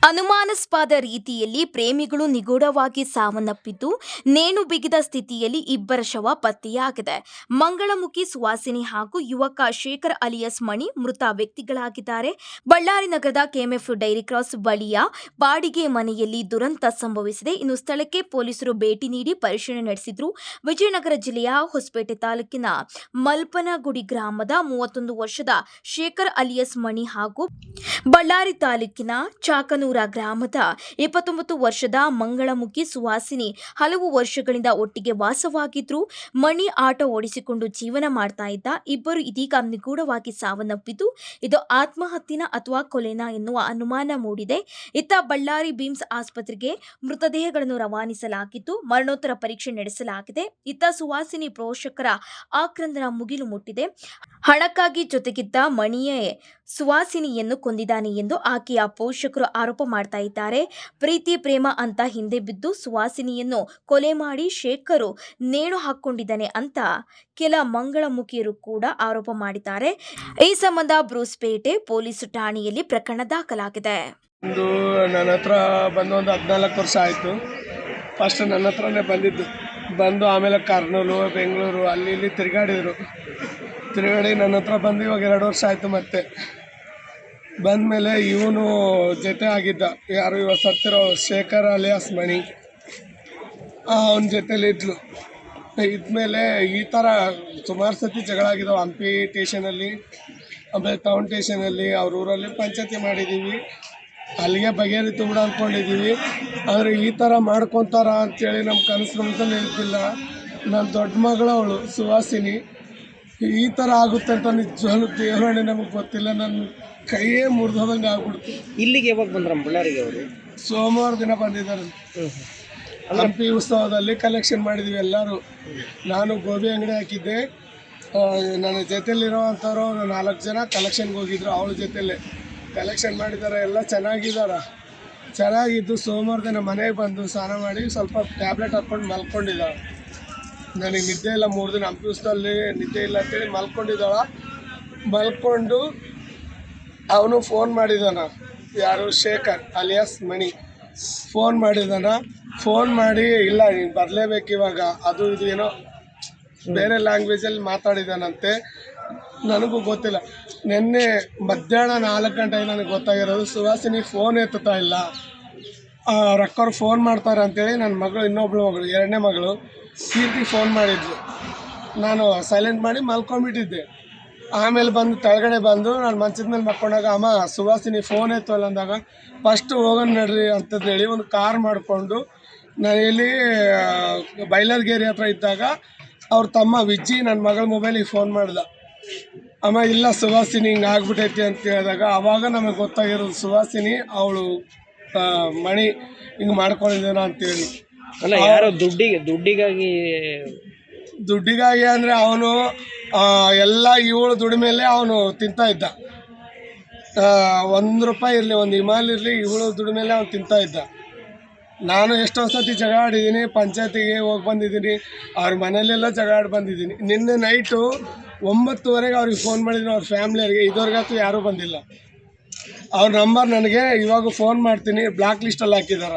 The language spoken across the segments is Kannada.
ಅನುಮಾನಾಸ್ಪದ ರೀತಿಯಲ್ಲಿ ಪ್ರೇಮಿಗಳು ನಿಗೂಢವಾಗಿ ಸಾವನ್ನಪ್ಪಿದ್ದು, ನೇಣು ಬಿಗಿದ ಸ್ಥಿತಿಯಲ್ಲಿ ಇಬ್ಬರ ಶವ ಪತ್ತೆಯಾಗಿದೆ. ಮಂಗಳಮುಖಿ ಸುವಾಸಿನಿ ಹಾಗೂ ಯುವಕ ಶೇಖರ್ ಅಲಿಯಾಸ್ ಮಣಿ ಮೃತ ವ್ಯಕ್ತಿಗಳಾಗಿದ್ದಾರೆ. ಬಳ್ಳಾರಿ ನಗರದ ಕೆಎಂಎಫ್ ಡೈರಿ ಕ್ರಾಸ್ ಬಳಿಯ ಬಾಡಿಗೆ ಮನೆಯಲ್ಲಿ ದುರಂತ ಸಂಭವಿಸಿದೆ. ಇನ್ನು ಸ್ಥಳಕ್ಕೆ ಪೊಲೀಸರು ಭೇಟಿ ನೀಡಿ ಪರಿಶೀಲನೆ ನಡೆಸಿದ್ರು. ವಿಜಯನಗರ ಜಿಲ್ಲೆಯ ಹೊಸಪೇಟೆ ತಾಲೂಕಿನ ಮಲ್ಪನಗುಡಿ ಗ್ರಾಮದ 31 ವರ್ಷದ ಶೇಖರ್ ಅಲಿಯಾಸ್ ಮಣಿ ಹಾಗೂ ಬಳ್ಳಾರಿ ತಾಲೂಕಿನ ಚಾಕನೂರ ಗ್ರಾಮದ 29 ವರ್ಷದ ಮಂಗಳಮುಖಿ ಸುವಾಸಿನಿ ಹಲವು ವರ್ಷಗಳಿಂದ ಒಟ್ಟಿಗೆ ವಾಸವಾಗಿದ್ರು. ಮಣಿ ಆಟೋ ಓಡಿಸಿಕೊಂಡು ಜೀವನ ಮಾಡ್ತಾ ಇದ್ದ. ಇಬ್ಬರು ಇದೀಗ ನಿಗೂಢವಾಗಿ ಸಾವನ್ನಪ್ಪಿದ್ದು, ಇದು ಆತ್ಮಹತ್ಯೆನ ಅಥವಾ ಕೊಲೆನಾ ಎನ್ನುವ ಅನುಮಾನ ಮೂಡಿದೆ. ಇತ್ತ ಬಳ್ಳಾರಿ ಬಿಮ್ಸ್ ಆಸ್ಪತ್ರೆಗೆ ಮೃತದೇಹಗಳನ್ನು ರವಾನಿಸಲಾಗಿದ್ದು, ಮರಣೋತ್ತರ ಪರೀಕ್ಷೆ ನಡೆಸಲಾಗಿದೆ. ಇತ್ತ ಸುವಾಸಿನಿ ಪೋಷಕರ ಆಕ್ರಂದನ ಮುಗಿಲು ಮುಟ್ಟಿದೆ. ಹಣಕ್ಕಾಗಿ ಜೊತೆಗಿದ್ದ ಮಣಿಯೇ ಸುವಾಸಿನಿಯನ್ನು ಕೊಂದಿದ್ದಾನೆ ಎಂದು ಆಕೆಯ ಪೋಷಕರು ಆರೋಪ ಮಾಡ್ತಾ ಇದ್ದಾರೆ. ಪ್ರೀತಿ ಪ್ರೇಮ ಅಂತ ಹಿಂದೆ ಬಿದ್ದು ಸುವಾಸಿನಿಯನ್ನು ಕೊಲೆ ಮಾಡಿ ಶೇಖರು ನೇಣು ಹಾಕೊಂಡಿದ್ದಾನೆ ಅಂತ ಕೆಲ ಮಂಗಳಮುಖಿಯರು ಕೂಡ ಆರೋಪ ಮಾಡಿದ್ದಾರೆ. ಈ ಸಂಬಂಧ ಬ್ರೂಸ್ಪೇಟೆ ಪೊಲೀಸ್ ಠಾಣೆಯಲ್ಲಿ ಪ್ರಕರಣ ದಾಖಲಾಗಿದೆ. ನನ್ನ ಹತ್ರ ಬಂದು ಒಂದು 14 ವರ್ಷ ಆಯಿತು. ಫಸ್ಟ್ ನನ್ನ ಹತ್ರನೇ ಬಂದು ಆಮೇಲೆ ಕರ್ನೂಲು, ಬೆಂಗಳೂರು ಅಲ್ಲಿ ಇಲ್ಲಿ ತಿರುಗಾಡಿ ನನ್ನ ಹತ್ರ ಬಂದು ಇವಾಗ 2 ವರ್ಷ ಆಯಿತು. ಮತ್ತೆ ಬಂದಮೇಲೆ ಇವನು ಜೊತೆ ಆಗಿದ್ದ, ಯಾರು ಇವಾಗ ಸತ್ತಿರೋ ಶೇಖರ್ ಅಲಿಯಾಸ್ ಮಣಿ, ಅವನ ಜೊತೆಲಿ ಇದ್ಮೇಲೆ ಈ ಥರ ಸುಮಾರು ಸತಿ ಜಗಳ ಆಗಿದ್ದಾವೆ. ಹಂಪಿ ಸ್ಟೇಷನಲ್ಲಿ, ಆಮೇಲೆ ಟೌನ್ ಸ್ಟೇಷನಲ್ಲಿ, ಅವ್ರ ಊರಲ್ಲಿ ಪಂಚಾಯತಿ ಮಾಡಿದ್ದೀವಿ. ಅಲ್ಲಿಗೆ ಬಗೆಹರಿತು ಬಿಡ ಅಂದ್ಕೊಂಡಿದ್ದೀವಿ. ಆದರೆ ಈ ಥರ ಮಾಡ್ಕೊತಾರ ಅಂಥೇಳಿ ನಮ್ಮ ಕನಸಲ್ಲಿ ಇದ್ದಿಲ್ಲ. ನನ್ನ ದೊಡ್ಡ ಮಗಳು ಅವಳು ಸುವಾಸಿನಿ. ಈ ಥರ ಆಗುತ್ತೆ ಅಂತ ನಿಜವಾಗ್ಲೂ ದೇವರಾಣೆ ನಮಗೆ ಗೊತ್ತಿಲ್ಲ. ನನ್ನ ಕೈಯೇ ಮುರಿದೋದಂಗೆ ಆಗ್ಬಿಡ್ತು. ಇಲ್ಲಿಗೆ ಯಾವಾಗ ಬಂದ್ರ ಬಳ್ಳಾರಿಗೆ ಅವರು? ಸೋಮವಾರ ದಿನ ಬಂದಿದ್ದಾರೆ. ಹಂಪಿ ಉತ್ಸವದಲ್ಲಿ ಕಲೆಕ್ಷನ್ ಮಾಡಿದ್ದೀವಿ ಎಲ್ಲರೂ. ನಾನು ಗೋಬಿ ಅಂಗಡಿ ಹಾಕಿದ್ದೆ. ನನ್ನ ಜೊತೆಲಿರೋವಂಥವ್ರು 4 ಜನ ಕಲೆಕ್ಷನ್ಗೆ ಹೋಗಿದ್ರು. ಅವಳ ಜೊತೆಲೇ ಕಲೆಕ್ಷನ್ ಮಾಡಿದ್ದಾರೆ. ಎಲ್ಲ ಚೆನ್ನಾಗಿದ್ದು ಸೋಮವಾರ ದಿನ ಮನೆಗೆ ಬಂದು ಸ್ನಾನ ಮಾಡಿ ಸ್ವಲ್ಪ ಟ್ಯಾಬ್ಲೆಟ್ ಹಾಕ್ಕೊಂಡು ಮಲ್ಕೊಂಡಿದ್ದಾಳೆ. ನನಗೆ ನಿದ್ದೆ ಇಲ್ಲ 3 ದಿನ. ಹಂಪಿ ಉತ್ಸವದಲ್ಲಿ ನಿದ್ದೆ ಇಲ್ಲ ಅಂತೇಳಿ ಮಲ್ಕೊಂಡು ಅವನು ಫೋನ್ ಮಾಡಿದಾನ. ಯಾರು? ಶೇಖರ್ ಅಲಿಯಾಸ್ ಮಣಿ ಫೋನ್ ಮಾಡಿ ಇಲ್ಲ ನೀನು ಬರಲೇಬೇಕು ಇವಾಗ, ಅದು ಇದು ಏನೋ ಬೇರೆ ಲ್ಯಾಂಗ್ವೇಜಲ್ಲಿ ಮಾತಾಡಿದಾನಂತೆ. ನನಗೂ ಗೊತ್ತಿಲ್ಲ. ನಿನ್ನೆ ಮಧ್ಯಾಹ್ನ 4 ಗಂಟೆಗೆ ನನಗೆ ಗೊತ್ತಾಗಿರೋದು ಸುವಾಸಿನಿ ಫೋನ್ ಎತ್ತುತ್ತಾ ಇಲ್ಲ. ರೊಕ್ಕವ್ರು ಫೋನ್ ಮಾಡ್ತಾರೆ ಅಂತೇಳಿ ನನ್ನ ಮಗಳು, ಇನ್ನೊಬ್ಳು ಮಗಳು, 2ನೇ ಮಗಳು ಕೀರ್ತಿ ಫೋನ್ ಮಾಡಿದ್ಲು. ನಾನು ಸೈಲೆಂಟ್ ಮಾಡಿ ಮಲ್ಕೊಂಡ್ಬಿಟ್ಟಿದ್ದೆ. ಆಮೇಲೆ ಕೆಳಗಡೆ ಬಂದು ನಾನು ಮಂಚದ ಮೇಲೆ ಮಲ್ಕೊಂಡಾಗ ಅಮ್ಮ ಸುವಾಸಿನಿ ಫೋನ್ ಎತ್ತಲ್ಲ ಅಂದಾಗ ಫಸ್ಟು ಹೋಗೋಣ ನಡ್ರಿ ಅಂತಂದು ಹೇಳಿ ಒಂದು ಕಾರ್ ಮಾಡಿಕೊಂಡು ನಾನು ಇಲ್ಲಿ ಬೈಲರ್ಗೇರಿ ಹತ್ರ ಇದ್ದಾಗ ಅವ್ರ ತಮ್ಮ ವಿಜ್ಜಿ ನನ್ನ ಮಗಳ ಮೊಬೈಲಿಗೆ ಫೋನ್ ಮಾಡ್ದ. ಅಮ್ಮ ಇಲ್ಲ ಸುವಾಸಿನಿ ಹಿಂಗೆ ಆಗ್ಬಿಟ್ಟೈತಿ ಅಂತ ಹೇಳಿದಾಗ ಆವಾಗ ನಮಗೆ ಗೊತ್ತಾಗಿರೋದು ಸುವಾಸಿನಿ ಅವಳು ಮಣಿ ಹಿಂಗೆ ಮಾಡ್ಕೊಂಡಿದ್ದೇನ ಅಂತೇಳಿ. ಅಲ್ಲ, ಯಾರೋ ದುಡ್ಡಿಗಾಗಿ ಅಂದರೆ ಅವನು ಎಲ್ಲ ಇವಳು ದುಡಿಮೇಲೆ ಅವನು ತಿಂತಾ ಇದ್ದ. 1 ರೂಪಾಯಿ ಇರಲಿ, ಒಂದು ಹಿಮಾಲ್ ಇರಲಿ, ಇವಳು ದುಡಿಮೇಲೆ ಅವನು ತಿಂತಾ ಇದ್ದ. ನಾನು ಎಷ್ಟೋ ಸತಿ ಜಗಾಡಿದ್ದೀನಿ, ಪಂಚಾಯತಿಗೆ ಹೋಗಿ ಬಂದಿದ್ದೀನಿ, ಅವ್ರ ಮನೇಲೆಲ್ಲ ಜಗಾಡಿ ಬಂದಿದ್ದೀನಿ. ನಿನ್ನೆ ನೈಟು 9:30 ಅವ್ರಿಗೆ ಫೋನ್ ಮಾಡಿದ್ದೀನಿ, ಅವ್ರ ಫ್ಯಾಮ್ಲಿಯವ್ರಿಗೆ. ಇದುವರೆಗಂತೂ ಯಾರೂ ಬಂದಿಲ್ಲ. ಅವ್ರ ನಂಬರ್ ನನಗೆ ಇವಾಗ ಫೋನ್ ಮಾಡ್ತೀನಿ, ಬ್ಲಾಕ್ ಲಿಸ್ಟಲ್ಲಿ ಹಾಕಿದಾರ.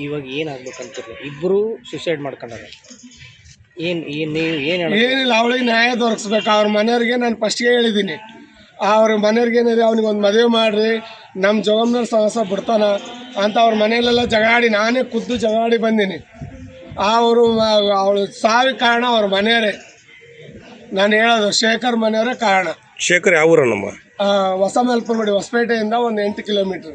ಇವಾಗ ಏನಾಗ್ಬೇಕಂತಿಲ್ಲ, ಇಬ್ಬರು ಸುಸೈಡ್ ಮಾಡ್ಕೊಂಡಾರ. ಏನಿಲ್ಲ, ಅವಳಿಗೆ ನ್ಯಾಯ ದೊರಕಿಸ್ಬೇಕು. ಅವ್ರ ಮನೆಯವ್ರಿಗೆ ನಾನು ಫಸ್ಟ್ಗೆ ಹೇಳಿದ್ದೀನಿ, ಅವ್ರ ಮನೆಯವ್ರಿಗೆ ಏನಿದೆ ಅವ್ನಿಗೆ ಒಂದು ಮದುವೆ ಮಾಡಿರಿ, ನಮ್ಮ ಜವಾಬ್ದಾರಿ ಸಹಸ ಬಿಡ್ತಾನ ಅಂತ ಅವ್ರ ಮನೆಯಲ್ಲೆಲ್ಲ ಜಗಾಡಿ, ನಾನೇ ಖುದ್ದು ಜಗಾಡಿ ಬಂದೀನಿ. ಅವಳು ಸಾವಿಗೆ ಕಾರಣ ಅವ್ರ ಮನೆಯವರೇ. ನಾನು ಹೇಳೋದು ಶೇಖರ್ ಮನೆಯವರೇ ಕಾರಣ. ಶೇಖರ್ ಯಾವ ಊರ? ನಮ್ಮ ಹೊಸ ಮಲ್ಪನಗುಡಿ, ಹೊಸಪೇಟೆಯಿಂದ ಒಂದು 8 ಕಿಲೋಮೀಟ್ರ್.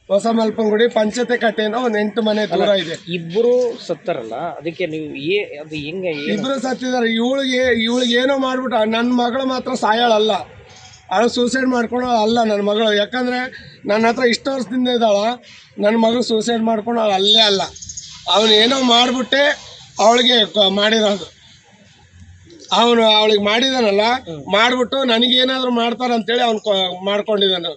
ಹೊಸ ಮಲ್ಪನಗುಡಿ ಪಂಚಾಯತಿ ಕಟ್ಟೆಯಿಂದ ಒಂದು 8 ಮನೆ ದೂರ ಇದೆ. ಇಬ್ಬರು ಸತ್ತಾರಲ್ಲ, ಅದಕ್ಕೆ ನೀವು ಅದು ಹೆಂಗೆ? ಇಬ್ಬರು ಸತ್ತಿದ್ದಾರೆ. ಇವಳಿಗೆ ಏನೋ ಮಾಡ್ಬಿಟ್ಟು ನನ್ನ ಮಗಳು ಮಾತ್ರ ಸಾಯಾಳಲ್ಲ, ಅವಳು ಸೂಸೈಡ್ ಮಾಡ್ಕೊಂಡು ಅಲ್ಲ ನನ್ನ ಮಗಳು. ಯಾಕಂದರೆ ನನ್ನ ಹತ್ರ ಇಷ್ಟು ವರ್ಷದಿಂದ ಇದ್ದಾಳ. ನನ್ನ ಮಗಳು ಸೂಸೈಡ್ ಮಾಡ್ಕೊಂಡು ಅವಳು ಅಲ್ಲೇ ಅಲ್ಲ, ಅವನು ಏನೋ ಮಾಡಿಬಿಟ್ಟೆ ಅವಳಿಗೆ ಮಾಡಿರೋದು. ಅವಳಿಗೆ ಮಾಡಿದಾನಲ್ಲ, ಮಾಡಿಬಿಟ್ಟು ನನಗೇನಾದರೂ ಮಾಡ್ತಾರೆ ಅಂತೇಳಿ ಅವ್ನು ಮಾಡ್ಕೊಂಡಿದ್ದಾನೆ.